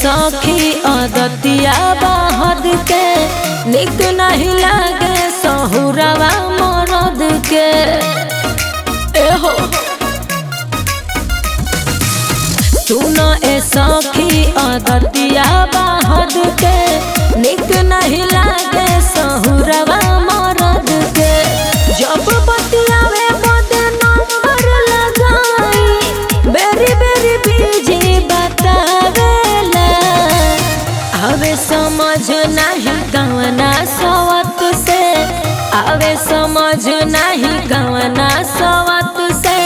सखी अदतिया बहद के निक नहीं लागे सहुरवा मरद के। एहो सुन ए सखी अदतिया बहद के निक नहीं लागे सहुरवा मरद के। जब बतियावे बदे नंबर लगाई बेरी बेरी बीजी बतावेला। आवे समझ नहीं गवना सवत से, आवे समझ नहीं गवना सवत से।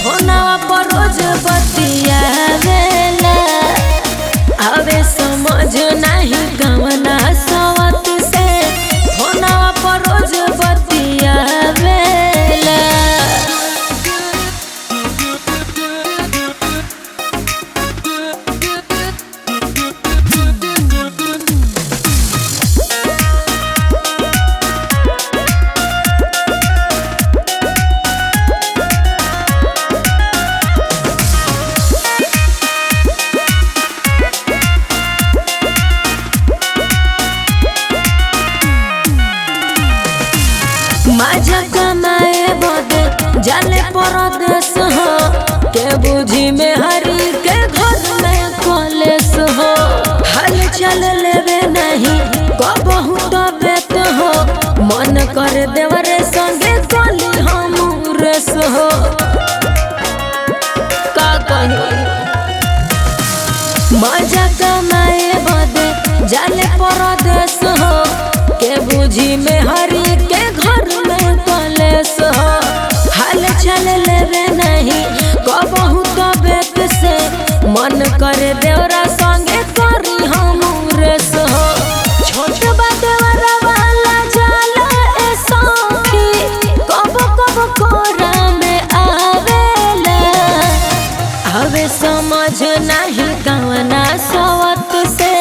होनवा पर रोज बतियावेला। आवे समझ नहीं गवना सवत से। होनवा पर रोज बतियावेला। माजा कमाए बदे जाले परदेस हो। के बुझी में हरी के घर में कॉलेस हो। हल चल लेवे नहीं कबहू तबेत हो। मन कर देवरे संगे चली हम रेस हो। का कही माजा कमाए बदे जाले परदेस हो। के बुझी में हरी के घर में कॉलेस हो। हाल चल लेवे नहीं कबहू तबेत से। मन कर देवरा संगे करी हम रेस हो। छोट बा देवरा वाला जाला ए सखी कब कब कोरा में आवेला। आवे समझ नहीं गवना सवत से।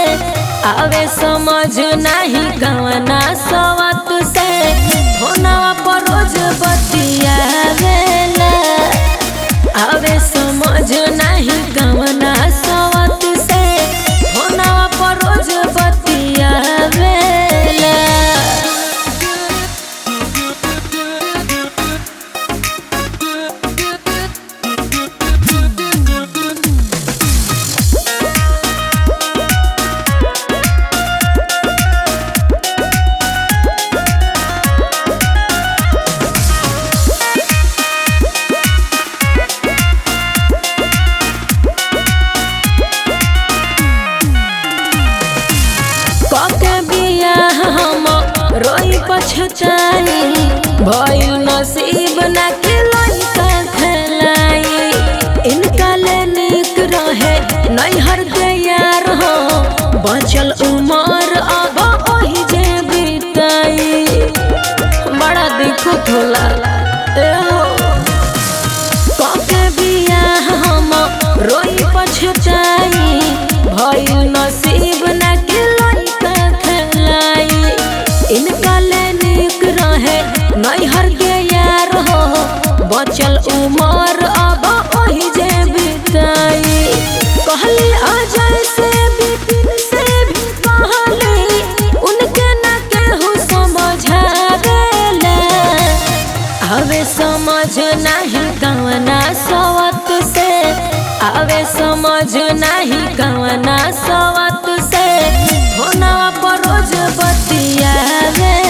आवे समझ नहीं गवना सवत से। होनवा पर रोज बतियावेला। आवे समझ नहीं गवना सवत से। होनवा पर रोज बतियावेला। रोई पछताई भइल नसीब ना के लइका खेलाई। इनका ले निक रहे नैहर के यार हो। बचल उमर अब ओही जे बिताई। बड़ा दिक्कत होला कके बियाह हम रोई पछताई भइल नसीब ना के लइका खेलाई। इनका ले निक रहे नैहर के यार हो। बचल उमर अब ओही जे बिताई। कहली अजय से बिपिन से भी कहली उनके न केहू समझावेला। आवे समझ नहीं गवना सवत से। आवे समझ नहीं गवना सवत से। होनवा पर रोज बतियावेला।